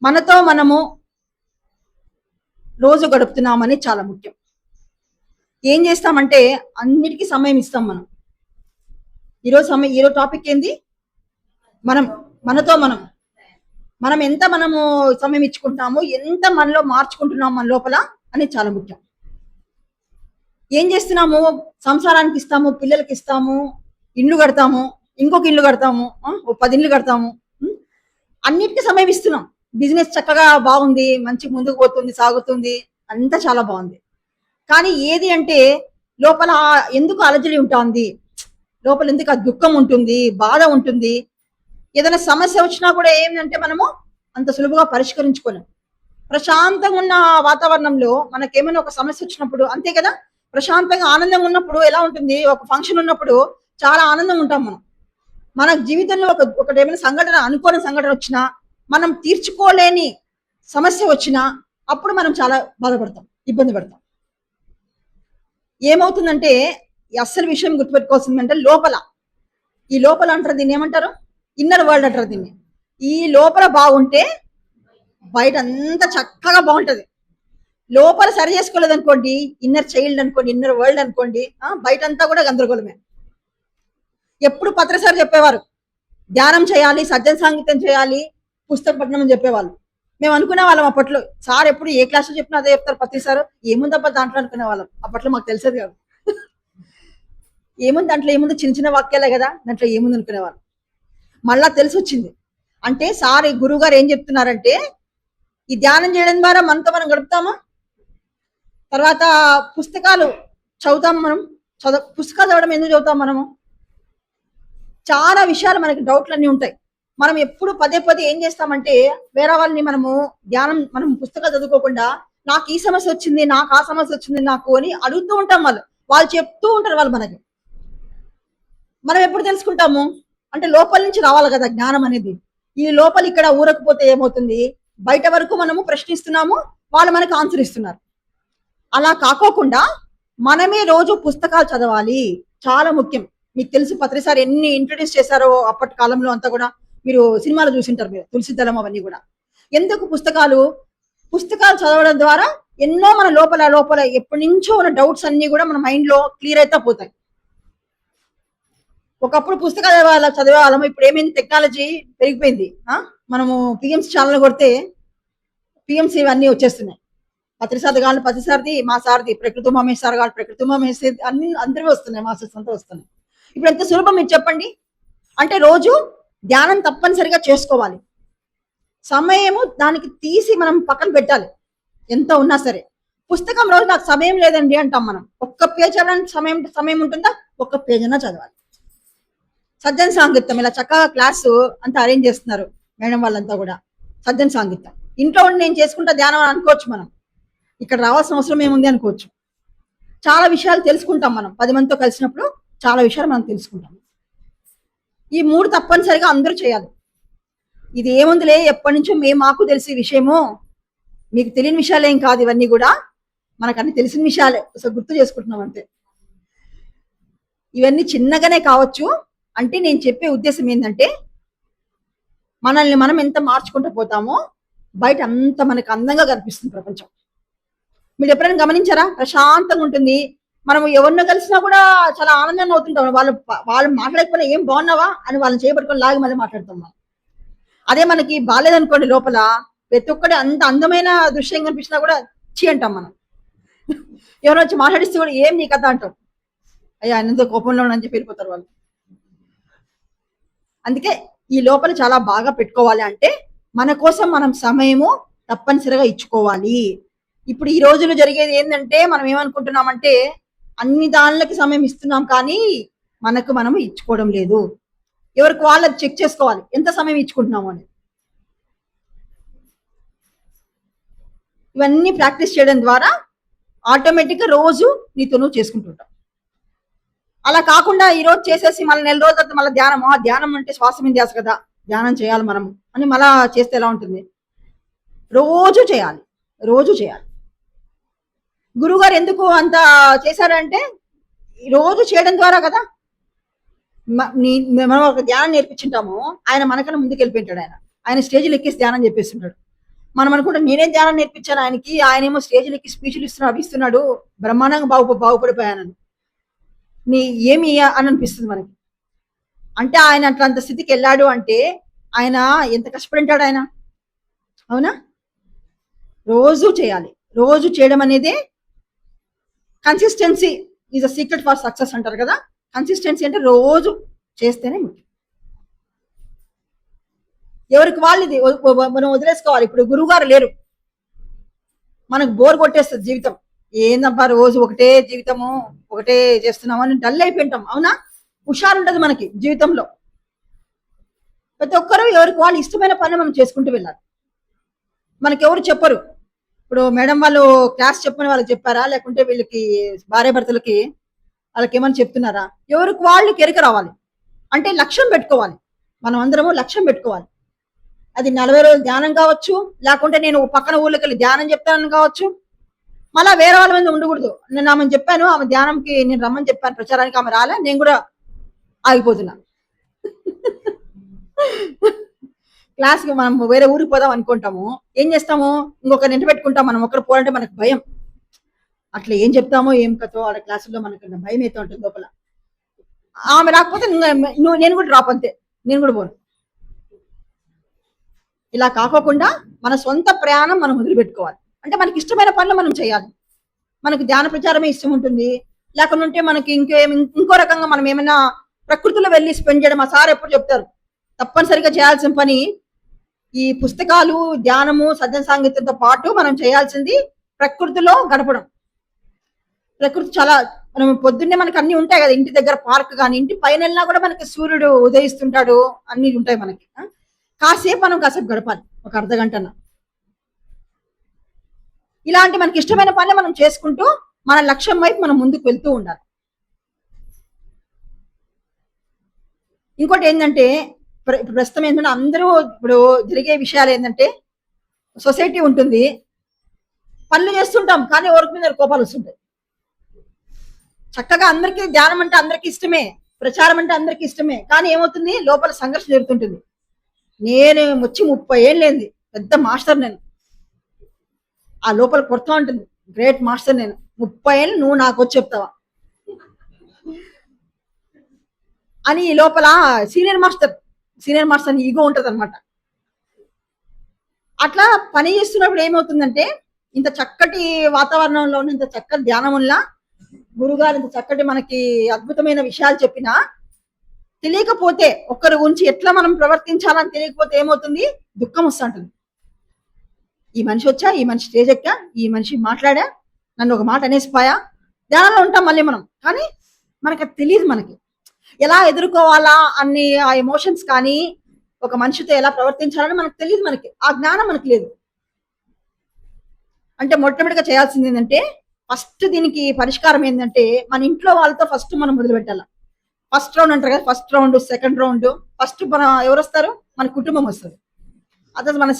మనతో మనము రోజు గడుపుతున్నామని చాలా ముఖ్యం. ఏం చేస్తామంటే అన్నిటికీ సమయం ఇస్తాం మనం. ఈరోజు టాపిక్ ఏంది? మనం మనతో మనం మనము సమయం ఇచ్చుకుంటున్నాము, ఎంత మనలో మార్చుకుంటున్నాము మన లోపల అనేది చాలా ముఖ్యం. ఏం చేస్తున్నాము? సంసారానికి ఇస్తాము, పిల్లలకి ఇస్తాము, ఇల్లు కడతాము, ఇంకొక ఇల్లు కడతాము, 10 ఇల్లు కడతాము, అన్నిటికీ సమయం ఇస్తున్నాం. బిజినెస్ చక్కగా బాగుంది, మంచి ముందుకు పోతుంది, సాగుతుంది, అంతా చాలా బాగుంది. కానీ ఏది అంటే లోపల ఎందుకు అలజడి ఉంటుంది, లోపల ఎందుకు ఆ దుఃఖం ఉంటుంది, బాధ ఉంటుంది. ఏదైనా సమస్య వచ్చినా కూడా ఏంటంటే మనము అంత సులువుగా పరిష్కరించుకోలేం. ప్రశాంతంగా ఉన్న వాతావరణంలో మనకేమైనా ఒక సమస్య వచ్చినప్పుడు అంతే కదా, ప్రశాంతంగా ఆనందంగా ఉన్నప్పుడు ఎలా ఉంటుంది, ఒక ఫంక్షన్ ఉన్నప్పుడు చాలా ఆనందంగా ఉంటాం మనం. మన జీవితంలో ఒకటి ఏమైనా సంఘటన, అనుకోని సంఘటన వచ్చినా, మనం తీర్చుకోలేని సమస్య వచ్చినా అప్పుడు మనం చాలా బాధపడతాం, ఇబ్బంది పడతాం. ఏమవుతుందంటే అస్సలు విషయం గుర్తుపెట్టుకోవాల్సిందంటే ఈ లోపల అంటారు దీన్ని, ఏమంటారు? ఇన్నర్ వరల్డ్ అంటారు దీన్ని. ఈ లోపల బాగుంటే బయట అంతా చక్కగా బాగుంటది. లోపల సరి చేసుకోలేదు అనుకోండి, ఇన్నర్ చైల్డ్ అనుకోండి, ఇన్నర్ వరల్డ్ అనుకోండి, బయట అంతా కూడా గందరగోళమే. ఎప్పుడు పత్రసారి చెప్పేవారు, ధ్యానం చేయాలి, సజ్జన సాంగత్యం చేయాలి, పుస్తక పఠనం అని చెప్పేవాళ్ళు. మేము అనుకునే వాళ్ళం అప్పట్లో. సార్ ఎప్పుడు ఏ క్లాస్లో చెప్పినా అదే చెప్తారు, ప్రతి సార్ ఏముందబ్బా దాంట్లో అనుకునే వాళ్ళం. అప్పట్లో మాకు తెలిసేది కాదు. ఏముంది దాంట్లో, ఏముంది, చిన్న చిన్న వాక్యాలే కదా, దాంట్లో ఏముంది అనుకునేవాళ్ళు. మళ్ళా తెలిసి వచ్చింది. అంటే సార్, గురువు గారు ఏం చెప్తున్నారంటే, ఈ ధ్యానం చేయడం ద్వారా మనతో మనం గడుపుతామా, తర్వాత పుస్తకాలు చదువుతాము. మనం పుస్తకాలు చదవడం ఎందుకు చదువుతాం? మనము చాలా విషయాలు, మనకి డౌట్లు అన్నీ ఉంటాయి. మనం ఎప్పుడు పదే ఏం చేస్తామంటే, వేరే వాళ్ళని మనం పుస్తకాలు చదువుకోకుండా నాకు ఈ సమస్య వచ్చింది, నాకు ఆ సమస్య వచ్చింది నాకు అని అడుగుతూ ఉంటాం. వాళ్ళు చెప్తూ ఉంటారు వాళ్ళు మనకి. మనం ఎప్పుడు తెలుసుకుంటాము అంటే లోపల నుంచి రావాలి కదా జ్ఞానం అనేది. ఈ లోపల ఇక్కడ ఊరకపోతే ఏమవుతుంది, బయట వరకు మనము ప్రశ్నిస్తున్నాము, వాళ్ళు మనకి ఆన్సర్ ఇస్తున్నారు. అలా కాకోకుండా మనమే రోజు పుస్తకాలు చదవాలి, చాలా ముఖ్యం. మీకు తెలుసు పత్రిసారి ఎన్ని ఇంట్రడ్యూస్ చేశారో అప్పటి కాలంలో అంతా కూడా. మీరు సినిమాలు చూసింటారు, మీరు తులసిదళం అవన్నీ కూడా. ఎందుకు పుస్తకాలు చదవడం ద్వారా ఎన్నో మన లోపల ఎప్పటి నుంచో ఉన్న డౌట్స్ అన్ని కూడా మన మైండ్ లో క్లియర్ అయితే పోతాయి. ఒకప్పుడు పుస్తకాలు చదివేవాళ్ళం, ఇప్పుడు ఏమైంది, టెక్నాలజీ పెరిగిపోయింది. మనము పిఎంసి ఛానల్ కొడితే పిఎంసి ఇవన్నీ వచ్చేస్తున్నాయి. పత్రిసారి కావాలి, పత్రిసారిది, మా సార్ది, ప్రకృతి మహేష్ సార్ కావాలి, ప్రకృతి మహేష్, అన్ని అందరివి వస్తున్నాయి, మాస్టర్స్ అంతా వస్తున్నాయి. ఇప్పుడు ఎంత సులభం మీరు చెప్పండి. అంటే రోజు ధ్యానం తప్పనిసరిగా చేసుకోవాలి. సమయము దానికి తీసి మనం పక్కన పెట్టాలి, ఎంత ఉన్నా సరే. పుస్తకం రోజు నాకు సమయం లేదండి అంటాం మనం. ఒక్క పేజ్ చదవడానికి సమయం ఉంటుందా? ఒక్క పేజ్ అన్నా చదవాలి. సజ్జన సాంగత్యం ఇలా చక్కగా క్లాసు అంతా అరేంజ్ చేస్తున్నారు మేడం వాళ్ళంతా కూడా. సజ్జన సాంగత్యం ఇంట్లో ఉండి నేను చేసుకుంటా ధ్యానం అని అనుకోవచ్చు. మనం ఇక్కడ రావాల్సిన అవసరం ఏముంది అనుకోవచ్చు. చాలా విషయాలు తెలుసుకుంటాం మనం 10 మందితో కలిసినప్పుడు, చాలా విషయాలు మనం తెలుసుకుంటాం. ఈ 3 తప్పనిసరిగా అందరూ చేయాలి. ఇది ఏముందిలే, ఎప్పటి నుంచో మాకు తెలిసే విషయము, మీకు తెలియని విషయాలు ఏం కాదు. ఇవన్నీ కూడా మనకు అన్ని తెలిసిన విషయాలే, అసలు గుర్తు చేసుకుంటున్నాం అంతే. ఇవన్నీ చిన్నగానే కావచ్చు. అంటే నేను చెప్పే ఉద్దేశం ఏంటంటే, మనల్ని మనం ఎంత మార్చుకుంటూ పోతామో బయట అంత మనకు అందంగా కనిపిస్తుంది ప్రపంచం. మీరు ఎప్పుడైనా గమనించారా? ప్రశాంతంగా ఉంటుంది. మనం ఎవరినో కలిసినా కూడా చాలా ఆనందంగా అవుతుంటాం. వాళ్ళు మాట్లాడకపోయినా ఏం బాగున్నావా అని వాళ్ళని చేయబట్టుకొని లాగి మళ్ళీ మాట్లాడుతాం మనం. అదే మనకి బాగాలేదనుకోండి, లోపల ప్రతి ఒక్కటి అంత అందమైన దృశ్యం కనిపించినా కూడా చీ అంటాం మనం. ఎవరో వచ్చి మాట్లాడిస్తే కూడా ఏం నీ కథ అంటాం. అయ్యా ఆయనంతో కోపంలో అని చెప్పి వెళ్ళిపోతారు వాళ్ళు. అందుకే ఈ లోపల చాలా బాగా పెట్టుకోవాలి. అంటే మన కోసం మనం సమయము తప్పనిసరిగా ఇచ్చుకోవాలి. ఇప్పుడు ఈ రోజుల్లో జరిగేది ఏంటంటే, మనం ఏమనుకుంటున్నామంటే అన్ని దానిలకి సమయం ఇస్తున్నాం, కానీ మనకు మనము ఇచ్చుకోవడం లేదు. ఎవరికి వాళ్ళు చెక్ చేసుకోవాలి, ఎంత సమయం ఇచ్చుకుంటున్నాము అని. ఇవన్నీ ప్రాక్టీస్ చేయడం ద్వారా ఆటోమేటిక్గా రోజు నీతో నువ్వు చేసుకుంటుంటావు. అలా కాకుండా ఈ రోజు చేసేసి మళ్ళీ నెల రోజుల తర్వాత మళ్ళీ ధ్యానం అంటే శ్వాస మీద ధ్యాస కదా, ధ్యానం చేయాలి మనము అని మళ్ళా చేస్తే ఎలా ఉంటుంది? రోజు చేయాలి. గురువుగారు ఎందుకు అంత చేశారంటే, రోజు చేయడం ద్వారా కదా మనం ఒక ధ్యానం నేర్పించుంటాము. ఆయన మనకన్నా ముందుకు వెళ్ళిపోయింటాడు. ఆయన స్టేజ్లో ఎక్కేసి ధ్యానం చెప్పేస్తుంటాడు. మనం అనుకుంటాం నేనేం ధ్యానం నేర్పించాను ఆయనకి, ఆయనేమో స్టేజ్లకి స్పీచ్లు ఇస్తున్నాడు బ్రహ్మాండంగా బాగుపడిపోయానని. నీ ఏమి అని అనిపిస్తుంది మనకి. అంటే ఆయన అట్లాంటి స్థితికి వెళ్ళాడు అంటే ఆయన ఎంత కష్టపడి ఉంటాడు ఆయన, అవునా? రోజు చేయాలి. రోజు చేయడం అనేది consistency is a secret for success అంటారు కదా. కన్సిస్టెన్సీ అంటే రోజు చేస్తేనే ముఖ్యం. ఎవరికి వాళ్ళు ఇది మనం వదిలేసుకోవాలి. ఇప్పుడు గురువు గారు లేరు, మనకు బోర్ కొట్టేస్తుంది జీవితం. ఏందబ్బా రోజు ఒకటే జీవితము, ఒకటే చేస్తున్నాము అని డల్ అయిపోయింటాం, అవునా? హుషారు ఉండదు మనకి జీవితంలో. ప్రతి ఒక్కరూ ఎవరికి వాళ్ళు ఇష్టమైన పని మనం చేసుకుంటూ వెళ్ళాలి. మనకెవరు చెప్పరు. ఇప్పుడు మేడం వాళ్ళు క్లాస్ చెప్పని వాళ్ళకి చెప్పారా, లేకుంటే వీళ్ళకి భార్య భర్తలకి వాళ్ళకి ఏమని చెప్తున్నారా? ఎవరికి వాళ్ళు కెరక రావాలి. అంటే లక్ష్యం పెట్టుకోవాలి. మనం అందరము లక్ష్యం పెట్టుకోవాలి. అది 40 రోజులు ధ్యానం కావచ్చు, లేకుంటే నేను పక్కన ఊళ్ళకి వెళ్ళి ధ్యానం చెప్తానని కావచ్చు. మళ్ళా వేరే వాళ్ళ మీద ఉండకూడదు. నేను ఆమె చెప్పాను, ఆమె ధ్యానంకి నేను రమ్మని చెప్పాను ప్రచారానికి, ఆమె రాలే, నేను కూడా ఆగిపోతున్నా. క్లాస్కి మనం వేరే ఊరికి పోదాం అనుకుంటాము, ఏం చేస్తాము? ఇంకొకరిని ఇంటి పెట్టుకుంటాం. మనం ఒకరు పోవాలంటే మనకు భయం. అట్లా ఏం చెప్తామో ఏం కథో ఆడ క్లాసుల్లో మనకు భయం అయితే ఉంటుంది లోపల. ఆమె రాకపోతే నేను కూడా డ్రాప్, అంతే, నేను కూడా పోను. ఇలా కాకోకుండా మన సొంత ప్రయాణం మనం వదిలిపెట్టుకోవాలి. అంటే మనకి ఇష్టమైన పనులు మనం చేయాలి. మనకు ధ్యాన ప్రచారమే ఇష్టం ఉంటుంది, లేకుంటే మనకి ఇంకో రకంగా మనం ఏమైనా ప్రకృతిలో వెళ్ళి స్పెండ్ చేయడం. మా సార్ ఎప్పుడు చెప్తారు, తప్పనిసరిగా చేయాల్సిన పని ఈ పుస్తకాలు, ధ్యానము, సజ్జన సాంగత్యంతో పాటు మనం చేయాల్సింది ప్రకృతిలో గడపడం. ప్రకృతి చాలా, మనం పొద్దున్నే మనకి అన్ని ఉంటాయి కదా, ఇంటి దగ్గర పార్క్ కానీ, ఇంటి పైన వెళ్ళినా కూడా మనకి సూర్యుడు ఉదయిస్తుంటాడు, అన్ని ఉంటాయి మనకి. కాసేపు మనం కాసేపు గడపాలి, ఒక అర్ధగంటన. ఇలాంటి మనకి ఇష్టమైన పని మనం చేసుకుంటూ మన లక్ష్యం వైపు మనం ముందుకు వెళ్తూ ఉండాలి. ఇంకోటి ఏంటంటే ప్రస్తుతం ఏంటంటే అందరూ ఇప్పుడు జరిగే విషయాలు ఏంటంటే, సొసైటీ ఉంటుంది, పనులు చేస్తుంటాం కానీ ఎవరికి మీద కోపాలు వస్తుంటాయి. చక్కగా అందరికీ ధ్యానం అంటే అందరికీ ఇష్టమే, ప్రచారం అంటే అందరికీ ఇష్టమే, కానీ ఏమవుతుంది, లోపల సంఘర్షణ జరుగుతుంటుంది. నేను వచ్చి 30 ఏళ్ళేంది, పెద్ద మాస్టర్ నేను. ఆ లోపల కొడతా ఉంటుంది, గ్రేట్ మాస్టర్ నేను, 30 ఏళ్ళు నువ్వు నాకు వచ్చి చెప్తావా అని. ఈ లోపల సీనియర్ మాస్టర్ అని ఈగో ఉంటుంది అనమాట. అట్లా పని చేస్తున్నప్పుడు ఏమవుతుందంటే, ఇంత చక్కటి వాతావరణంలో ఉన్న ఇంత చక్కటి ధ్యానంలా గురుగారు ఇంత చక్కటి మనకి అద్భుతమైన విషయాలు చెప్పినా తెలియకపోతే, ఒక్కరి గురించి ఎట్లా మనం ప్రవర్తించాలని తెలియకపోతే ఏమవుతుంది, దుఃఖం వస్తుంటుంది. ఈ మనిషి వచ్చా, ఈ మనిషి స్టేజ్ ఎక్కా, ఈ మనిషి మాట్లాడా, నన్ను ఒక మాట అనేసిపోయా, ధ్యానంలో ఉంటాం మళ్ళీ మనం, కానీ మనకి అది తెలియదు. మనకి ఎలా ఎదుర్కోవాలా అన్ని ఆ ఎమోషన్స్ కానీ, ఒక మనిషితో ఎలా ప్రవర్తించాలని మనకు తెలియదు. మనకి ఆ జ్ఞానం మనకు లేదు. అంటే మొట్టమొదటిగా చేయాల్సింది ఏంటంటే, ఫస్ట్ దీనికి పరిష్కారం ఏంటంటే, మన ఇంట్లో వాళ్ళతో ఫస్ట్ మనం మొదలు పెట్టాలి. ఫస్ట్ రౌండ్ అంటారు కదా, first round, second round. First మన ఎవరు వస్తారు, మన కుటుంబం వస్తుంది. అదే మన